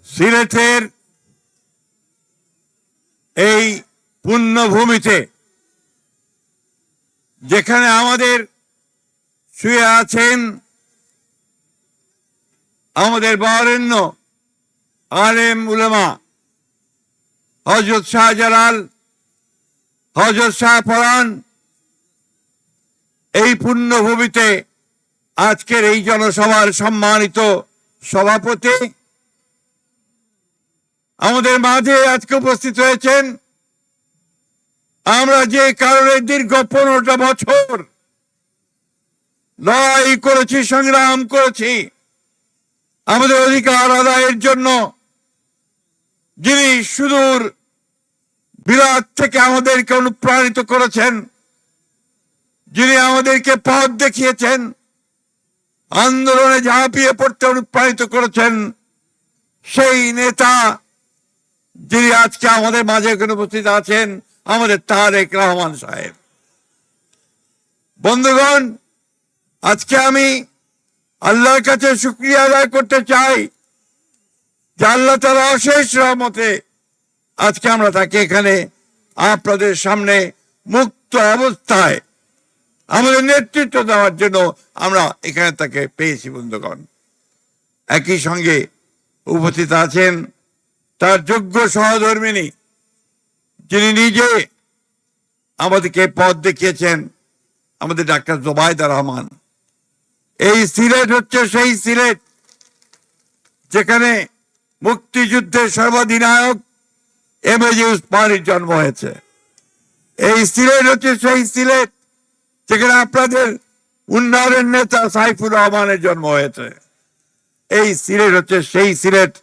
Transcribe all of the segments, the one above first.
সিলেটের এই পুণ্যভূমিতে যেখানে আমাদের শুয়ে আছেন আমাদের বরেণ্য আলেম উলামা হযরত শাহজালাল, হযরত শাহপরাণ, এই পুণ্যভূমিতে আজকের এই জনসভার সম্মানিত সভাপতি আমাদের মাঝে আজকে উপস্থিত হয়েছেন। আমরা যে কারণে দীর্ঘ 15টা বছর লড়াই করেছি, সংগ্রাম করেছি আমাদের অধিকার আদায়ের জন্য, যিনি সুদূর বিলাত থেকে আমাদেরকে অনুপ্রাণিত করেছেন, যিনি আমাদেরকে পথ দেখিয়েছেন, আন্দোলনে ঝাঁপিয়ে পড়তে অনুপ্রাণিত করেছেন, সেই নেতা যিনি আজকে আমাদের মাঝে এখানে উপস্থিত আছেন, আমাদের তারেক রহমান সাহেব। বন্ধুগণ, আজকে আমি আল্লাহর কাছে শুকরিয়া আদায় করতে চাই যে আল্লাহ তাআলা অশেষ রহমতে আজকে আমরা তাকে এখানে আপনাদের সামনে মুক্ত অবস্থায় আমাদের নেতৃত্ব দেওয়ার জন্য আমরা এখানে তাকে পেয়েছি। বন্ধুগণ, একই সঙ্গে উপস্থিত আছেন তার যোগ্য সহধর্মিনী, যিনি নিজে আমাদেরকে পথ দেখিয়েছেন, আমাদের ডাক্তার জোবাইদা রহমান। এই সিলেট হচ্ছে সেই সিলেট যেখানে মুক্তিযুদ্ধের সর্বাধিনায়ক এমএজি উসমানীর জন্ম হয়েছে। এই সিলেট হচ্ছে সেই সিলেট যেখানে আপনাদের উন্নয়নের নেতা সাইফুর রহমানের জন্ম হয়েছে। এই সিলেট হচ্ছে সেই সিলেট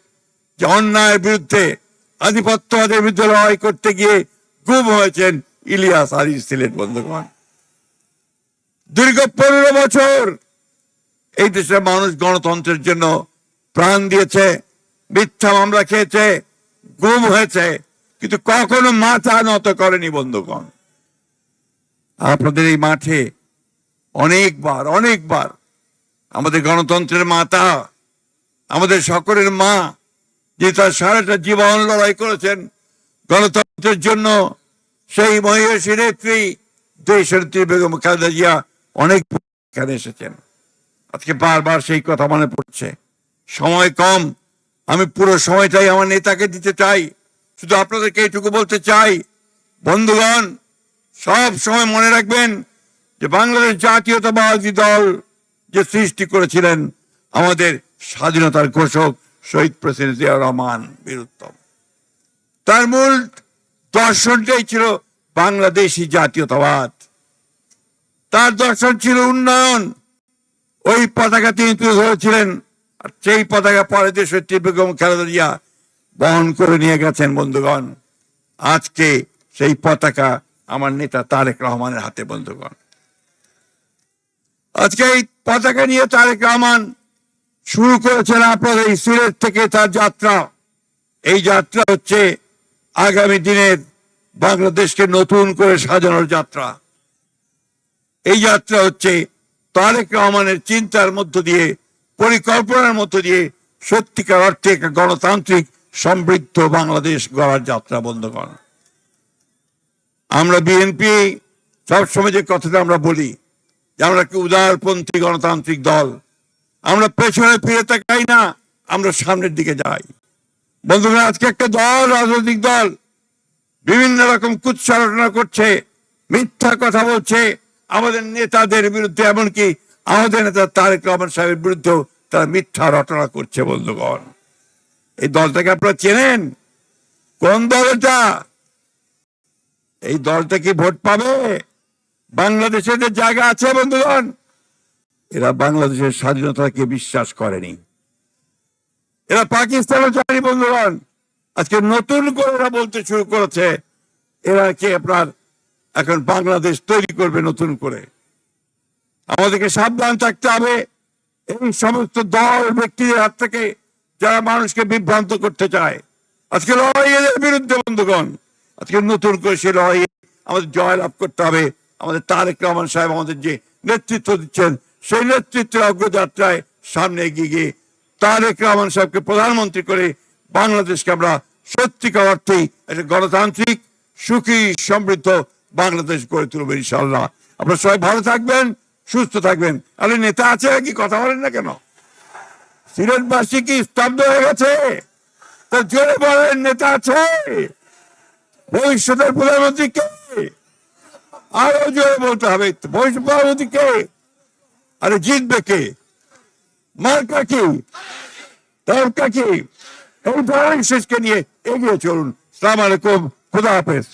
যে অন্যায়ের বিরুদ্ধে, আধিপত্যবাদের বিরুদ্ধে লড়াই করতে গিয়ে গুম হয়েছেন ইলিয়াস আলী সিলেট। বন্ধুগণ, দীর্ঘ 15 বছর এই দেশের মানুষ গণতন্ত্রের জন্য প্রাণ দিয়েছে, মিথ্যা মামলা খেয়েছে, গুম হয়েছে, কিন্তু কখনো মাথা নত করেনি। বন্ধুগণ, আপনাদের এই মাঠে অনেকবার আমাদের গণতন্ত্রের মাতা, আমাদের সকলের মা, যে তার সারাটা জীবন লড়াই করেছেন গণতন্ত্রের জন্য, সেই মহিষী নেত্রী দেশনেত্রী বেগম খালেদা জিয়া অনেক এখানে এসেছেন। আজকে বারবার সেই কথা মনে পড়ছে। সময় কম, আমি পুরো সময়টাই আমার নেতাকে দিতে চাই। শুধু আপনাদেরকে এইটুকু বলতে চাই, বন্ধুগণ, সব সময় মনে রাখবেন যে বাংলাদেশ জাতীয়তাবাদী দল যে সৃষ্টি করেছিলেন আমাদের স্বাধীনতার ঘোষক শহীদ প্রেসিডেন্ট জিয়াউর রহমান বীরুত্তম, তার মূল দর্শনটাই ছিল বাংলাদেশি জাতীয়তাবাদ। তার দর্শন ছিল উন্নয়ন। ওই পতাকা তিনি তুলে ধরেছিলেন, আর সেই পতাকা পরে দেশনেত্রী বেগম খালেদা জিয়া বহন করে নিয়ে গেছেন। বন্ধুগণ, আজকে সেই পতাকা আমার নেতা তারেক রহমানের হাতে। বন্ধুগণ, আজকে এই পতাকা নিয়ে তারেক রহমান শুরু করেছেন আপনাদের এই সিলেট থেকে তার যাত্রা। এই যাত্রা হচ্ছে আগামী দিনের বাংলাদেশকে নতুন করে সাজানোর যাত্রা। এই যাত্রা হচ্ছে তারেক রহমানের চিন্তার মধ্য দিয়ে, পরিকল্পনার মধ্য দিয়ে সত্যিকার অর্থে একটা গণতান্ত্রিক সমৃদ্ধ বাংলাদেশ গড়ার যাত্রা। বন্ধুগণ, আমরা বিএনপি সবসময় যে কথাটা আমরা বলি যে আমরা কি উদারপন্থী গণতান্ত্রিক দল, আমরা পেছনে ফিরে তাকাই না, আমরা সামনের দিকে যাই। বন্ধুগণ, আজকে একটা দল, রাজনৈতিক দল বিভিন্ন রকম কুৎসারটনা করছে, মিথ্যা কথা বলছে আমাদের নেতাদের বিরুদ্ধে, এমনকি আমাদের নেতা তারেক রহমান সাহেবের বিরুদ্ধেও তারা মিথ্যা রটনা করছে। বন্ধুগণ, এই দলটাকে আপনারা চেনেন? কোন দল এটা? এই দলটা কি ভোট পাবে? বাংলাদেশে যে জায়গা আছে বন্ধুগণ, এরা বাংলাদেশের স্বাধীনতাকে বিশ্বাস করেনি, এরা পাকিস্তানও চায়নি। বন্ধুগণ, আজকে নতুন করে এরা বলতে শুরু করেছে এরা কি আপনার এখন বাংলাদেশ তৈরি করবে নতুন করে। আমাদেরকে সাবধান থাকতে হবে এই সমস্ত দল ব্যক্তিদের হাত থেকে যারা মানুষকে বিভ্রান্ত করতে চায়। আজকে লড়াই এদের বিরুদ্ধে। বন্ধুগণ, আজকে নতুন করে সে লড়াই আমাদের জয়লাভ করতে হবে। আমাদের তারেক রহমান সাহেব আমাদের যে নেতৃত্ব দিচ্ছেন, সেই নেতৃত্বের অগ্রযাত্রায় সামনে এগিয়ে গিয়ে তারেক রহমান সাহেবকে প্রধানমন্ত্রী করে বাংলাদেশকে আমরা সত্যিকার অর্থেই একটা গণতান্ত্রিক সুখী সমৃদ্ধ বাংলাদেশ গড়ে তুলব ইনশাআল্লাহ। আপনারা সবাই ভালো থাকবেন, সুস্থ থাকবেন। আরে নেতা আছে কি, কথা বলেন না কেন? সিলেটবাসী কি স্তব্ধ হয়ে গেছে? তা জোরে বলেন, নেতা আছে? ভবিষ্যতের প্রধানমন্ত্রী কে? আরো জোরে বলতে হবে, ভবিষ্যৎ প্রধানমন্ত্রী কে? আরে জিতবে কে? মার্কা কি, দরকার কি? এই ধরনের শেষকে নিয়ে এগিয়ে চলুন। আসসালামু আলাইকুম, খুদা হাফেজ।